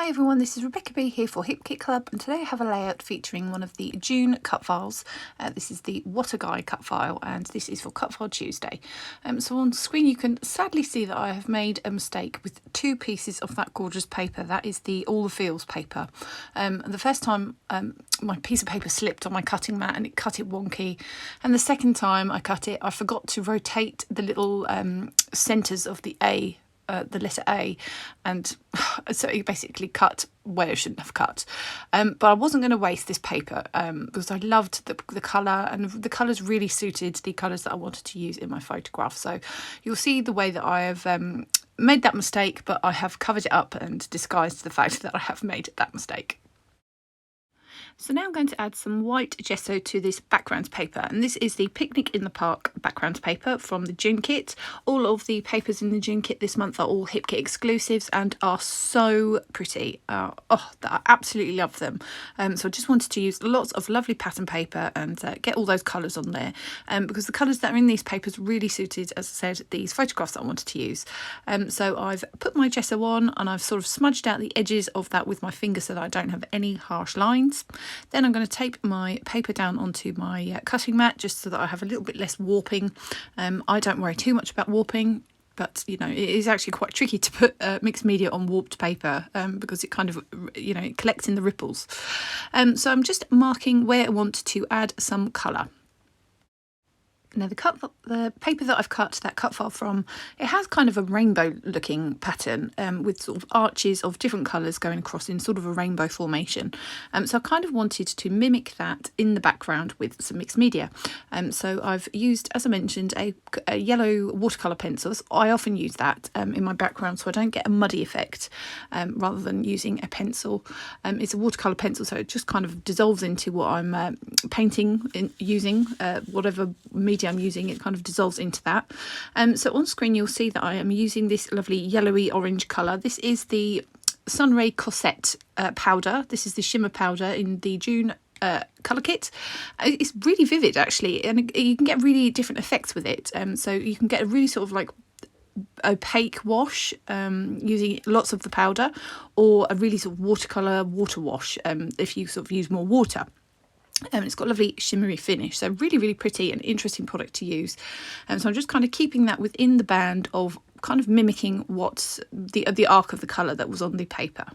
Hi everyone, this is Rebecca B here for HipKit Club, and today I have a layout featuring one of the June Cutfiles. This is the What a Guy cut file, and this is for Cut File Tuesday. So on screen you can sadly see that I have made a mistake with two pieces of that gorgeous paper. That is the All the Feels paper. The first time my piece of paper slipped on my cutting mat and it cut it wonky, and the second time I cut it I forgot to rotate the little centres of the letter A, and so it basically cut where it shouldn't have cut. But I wasn't going to waste this paper because I loved the colour, and the colours really suited the colours that I wanted to use in my photograph. So you'll see the way that I have made that mistake, but I have covered it up and disguised the fact that I have made that mistake. So now I'm going to add some white gesso to this background paper, and this is the Picnic in the Park background paper from the June kit. All of the papers in the June kit this month are all HipKit exclusives and are so pretty. I absolutely love them. So I just wanted to use lots of lovely pattern paper and get all those colours on there, because the colours that are in these papers really suited, as I said, these photographs that I wanted to use. So I've put my gesso on and I've sort of smudged out the edges of that with my finger so that I don't have any harsh lines. Then I'm going to tape my paper down onto my cutting mat just so that I have a little bit less warping. I don't worry too much about warping, but you know, it is actually quite tricky to put mixed media on warped paper because it kind of, you know, it collects in the ripples. So I'm just marking where I want to add some colour. Now the paper that I've cut that cut file from, it has kind of a rainbow looking pattern with sort of arches of different colours going across in sort of a rainbow formation. So I kind of wanted to mimic that in the background with some mixed media. So I've used, as I mentioned, a yellow watercolour pencil. I often use that in my background so I don't get a muddy effect rather than using a pencil. It's a watercolour pencil, so it just kind of dissolves into what I'm painting using, whatever medium I'm using, it kind of dissolves into that. So on screen you'll see that I am using this lovely yellowy orange colour. This is the Sunray Cossette powder. This is the shimmer powder in the June colour kit. It's really vivid actually, and you can get really different effects with it. So you can get a really sort of like opaque wash using lots of the powder, or a really sort of watercolour water wash if you sort of use more water. It's got a lovely shimmery finish, so really, really pretty and interesting product to use. So I'm just kind of keeping that within the band of kind of mimicking what's the arc of the colour that was on the paper.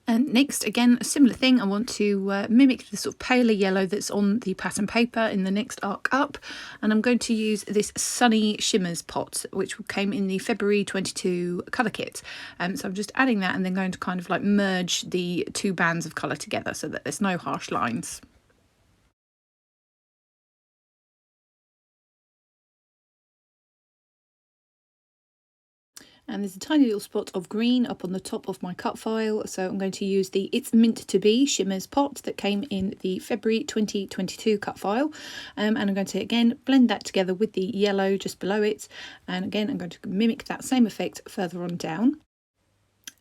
And next, again, a similar thing, I want to mimic the sort of paler yellow that's on the pattern paper in the next arc up, and I'm going to use this Sunny Shimmers pot, which came in the February 22 colour kit. So I'm just adding that and then going to kind of like merge the two bands of colour together so that there's no harsh lines. And there's a tiny little spot of green up on the top of my cut file, so I'm going to use the It's Meant to Be Shimmers pot that came in the February 2022 cut file, and I'm going to again blend that together with the yellow just below it, and again I'm going to mimic that same effect further on down.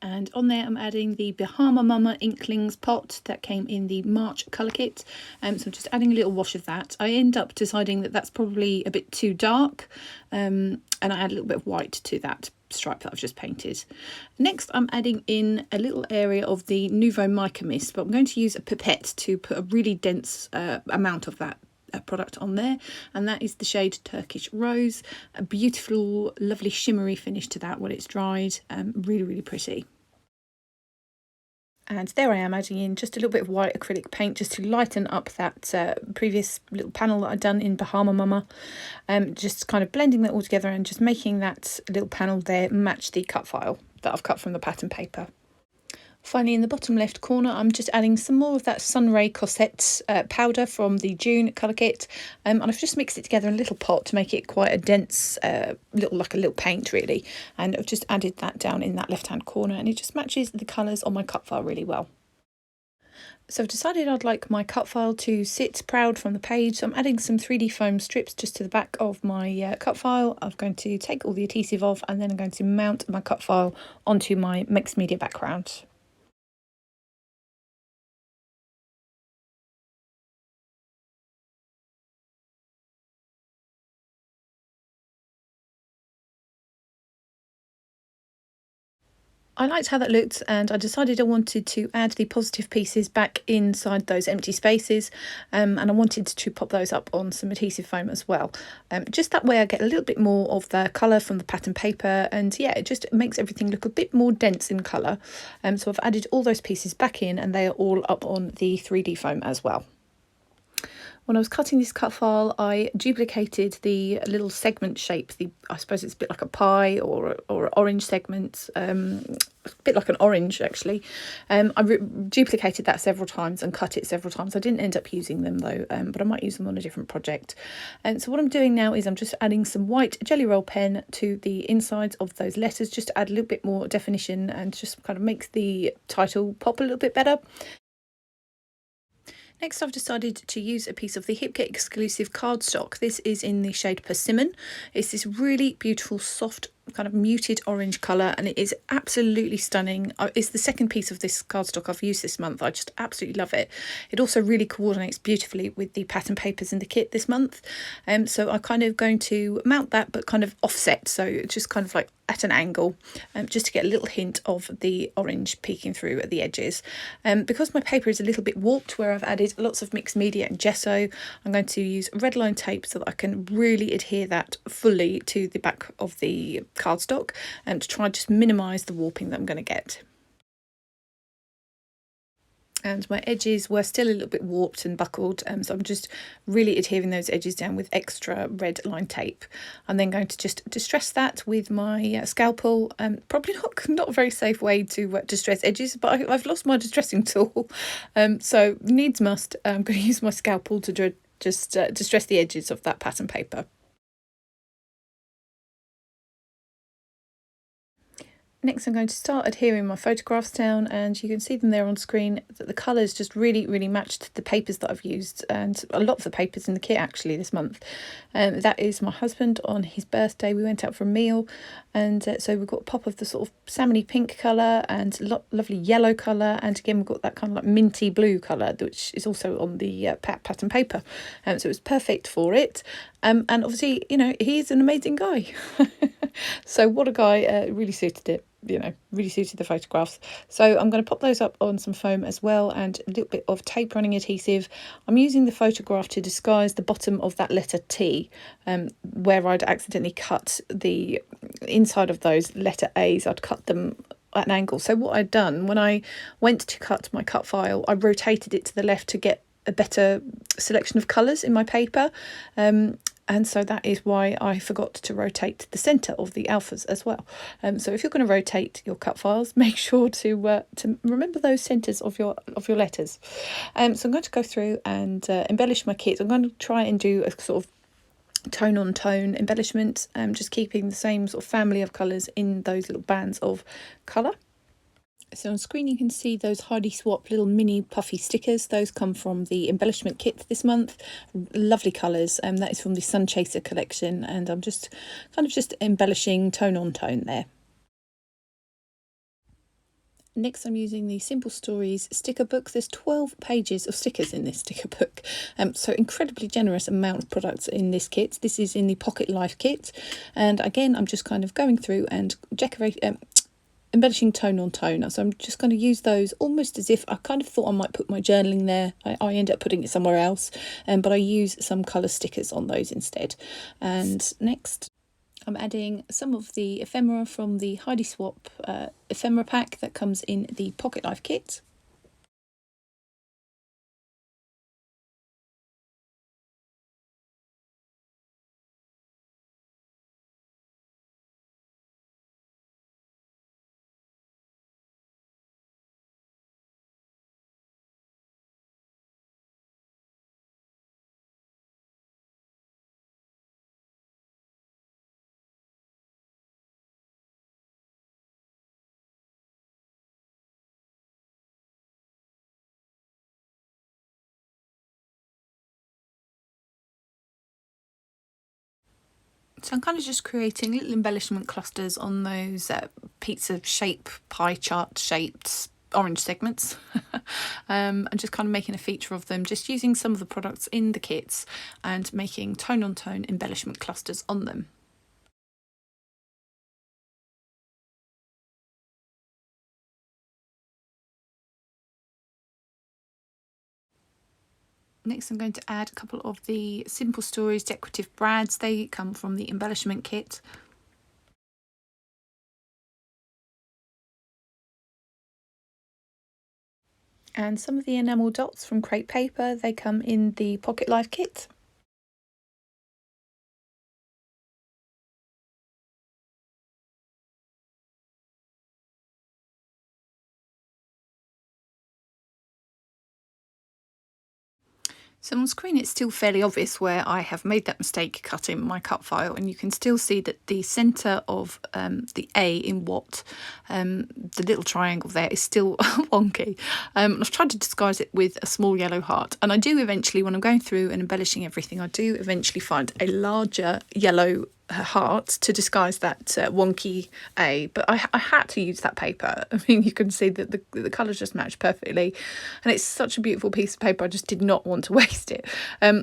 And on there I'm adding the Bahama Mama Inklings pot that came in the March colour kit. So I'm just adding a little wash of that. I end up deciding that that's probably a bit too dark, and I add a little bit of white to that stripe that I've just painted. Next I'm adding in a little area of the Nouveau Mica Mist, but I'm going to use a pipette to put a really dense amount of that product on there, and that is the shade Turkish Rose. A beautiful, lovely shimmery finish to that when it's dried. Really, really pretty. And there I am adding in just a little bit of white acrylic paint just to lighten up that previous little panel that I'd done in Bahama Mama. Just kind of blending that all together and just making that little panel there match the cut file that I've cut from the pattern paper. Finally, in the bottom left corner, I'm just adding some more of that Sunray Cossette powder from the June colour kit, and I've just mixed it together in a little pot to make it quite a dense, like a little paint really, and I've just added that down in that left-hand corner, and it just matches the colours on my cut file really well. So I've decided I'd like my cut file to sit proud from the page, so I'm adding some 3D foam strips just to the back of my cut file. I'm going to take all the adhesive off, and then I'm going to mount my cut file onto my mixed media background. I liked how that looked, and I decided I wanted to add the positive pieces back inside those empty spaces, and I wanted to pop those up on some adhesive foam as well. Just that way I get a little bit more of the colour from the pattern paper, and yeah, it just makes everything look a bit more dense in colour. So I've added all those pieces back in, and they are all up on the 3D foam as well. When I was cutting this cut file, I duplicated the little segment shape. I suppose it's a bit like a pie or an orange segment, a bit like an orange actually. I duplicated that several times and cut it several times. I didn't end up using them though, but I might use them on a different project. And so what I'm doing now is I'm just adding some white Jelly Roll pen to the insides of those letters, just to add a little bit more definition and just kind of makes the title pop a little bit better. Next, I've decided to use a piece of the HipKit exclusive cardstock. This is in the shade Persimmon. It's this really beautiful, soft, kind of muted orange colour, and it is absolutely stunning. It's the second piece of this cardstock I've used this month. I just absolutely love it. It also really coordinates beautifully with the pattern papers in the kit this month. So I'm kind of going to mount that, but kind of offset, so it's just kind of like at an angle, just to get a little hint of the orange peeking through at the edges. Because my paper is a little bit warped, where I've added lots of mixed media and gesso, I'm going to use red line tape so that I can really adhere that fully to the back of the cardstock, and to try and just minimise the warping that I'm going to get. And my edges were still a little bit warped and buckled, so I'm just really adhering those edges down with extra red line tape. I'm then going to just distress that with my scalpel. Probably not a very safe way to distress edges, but I've lost my distressing tool, so needs must. I'm going to use my scalpel to just distress the edges of that pattern paper. Next, I'm going to start adhering my photographs down, and you can see them there on screen, that the colours just really matched the papers that I've used, and a lot of the papers in the kit actually this month. That is my husband on his birthday. We went out for a meal, and so we've got a pop of the sort of salmony pink colour and lovely yellow colour, and again we've got that kind of like minty blue colour, which is also on the pattern paper. So it was perfect for it. And obviously, you know, he's an amazing guy. So what a guy, really suited it. You know, really suited the photographs. So I'm going to pop those up on some foam as well, and a little bit of tape running adhesive. I'm using the photograph to disguise the bottom of that letter T, where I'd accidentally cut the inside of those letter A's. I'd cut them at an angle. So what I'd done when I went to cut my cut file, I rotated it to the left to get a better selection of colours in my paper. And so that is why I forgot to rotate the centre of the alphas as well. So if you're going to rotate your cut files, make sure to remember those centres of your letters. So I'm going to go through and embellish my kit. I'm going to try and do a sort of tone on tone embellishment, just keeping the same sort of family of colours in those little bands of colour. So on screen you can see those Heidi Swap little mini puffy stickers. Those come from the embellishment kit this month. Lovely colours. That is from the Sun Chaser collection, and I'm just kind of just embellishing tone on tone there. Next, I'm using the Simple Stories sticker book. There's 12 pages of stickers in this sticker book, so incredibly generous amount of products in this kit. This is in the Pocket Life kit, and again I'm just kind of going through and embellishing tone on tone. So I'm just going to use those almost as if I kind of thought I might put my journaling there. I end up putting it somewhere else, but I use some colour stickers on those instead. And next, I'm adding some of the ephemera from the Heidi Swap ephemera pack that comes in the Pocket Life kit. So I'm kind of just creating little embellishment clusters on those pizza shape, pie chart shaped orange segments, and just kind of making a feature of them, just using some of the products in the kits and making tone on tone embellishment clusters on them. Next I'm going to add a couple of the Simple Stories decorative brads. They come from the embellishment kit. And some of the enamel dots from crepe paper, they come in the Pocket Life kit. So on screen it's still fairly obvious where I have made that mistake cutting my cut file, and you can still see that the centre of the A in what, the little triangle there, is still wonky. I've tried to disguise it with a small yellow heart, and I do eventually, when I'm going through and embellishing everything, I do eventually find a larger yellow heart to disguise that wonky A, but I had to use that paper. I mean, you can see that the colours just match perfectly, and it's such a beautiful piece of paper. I just did not want to waste it.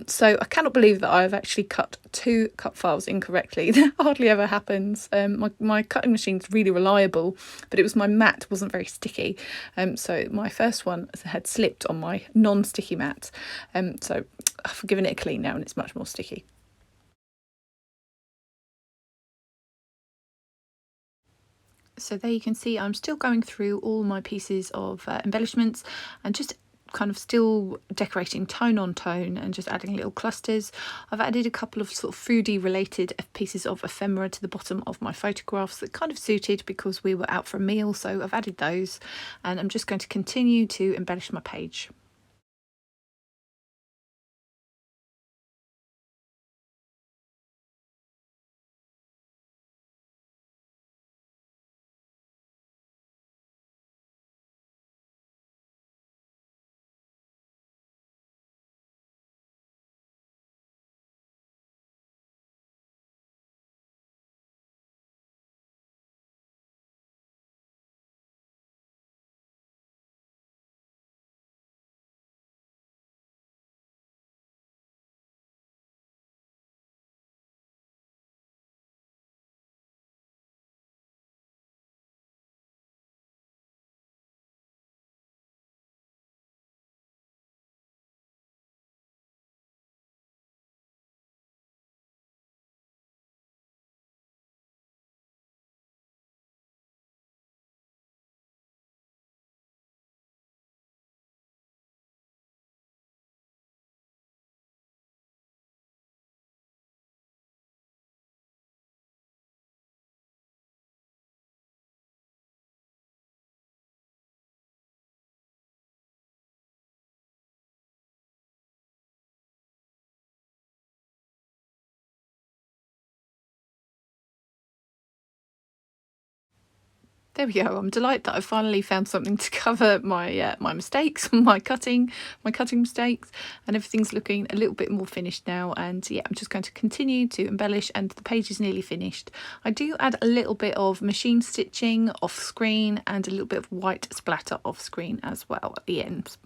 So I cannot believe that I've actually cut 2 cut files incorrectly. That hardly ever happens. My cutting machine's really reliable, but it was my mat wasn't very sticky. So my first one had slipped on my non-sticky mat. So I've given it a clean now and it's much more sticky. So there you can see I'm still going through all my pieces of embellishments and just kind of still decorating tone on tone and just adding little clusters. I've added a couple of sort of foodie related pieces of ephemera to the bottom of my photographs that kind of suited because we were out for a meal, so I've added those, and I'm just going to continue to embellish my page. There we go. I'm delighted that I finally found something to cover my mistakes, my cutting mistakes, and everything's looking a little bit more finished now. And yeah, I'm just going to continue to embellish, and the page is nearly finished. I do add a little bit of machine stitching off screen and a little bit of white splatter off screen as well at the end.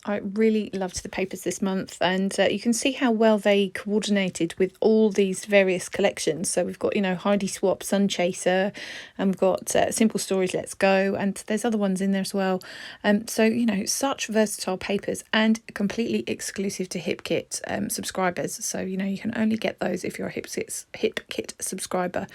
I really loved the papers this month, and you can see how well they coordinated with all these various collections. So we've got, Heidi Swap, Sun Chaser, and we've got Simple Stories, Let's Go, and there's other ones in there as well. So, such versatile papers and completely exclusive to HipKit subscribers. So, you can only get those if you're a HipKit subscriber.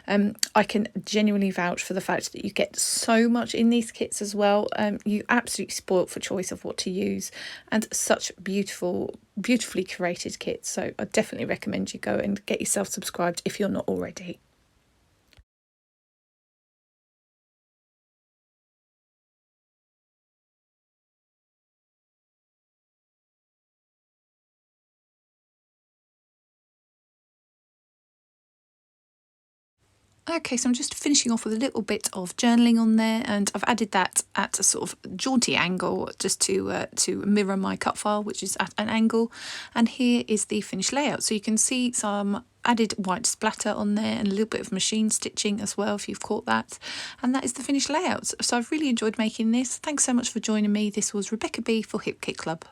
I can genuinely vouch for the fact that you get so much in these kits as well. You absolutely spoilt for choice of what to use, and such beautifully curated kits. So I definitely recommend you go and get yourself subscribed if you're not already. Okay, so I'm just finishing off with a little bit of journaling on there, and I've added that at a sort of jaunty angle just to mirror my cut file, which is at an angle. And here is the finished layout. So you can see some added white splatter on there and a little bit of machine stitching as well, if you've caught that. And that is the finished layout. So I've really enjoyed making this. Thanks so much for joining me. This was Rebecca B for HipKit Club.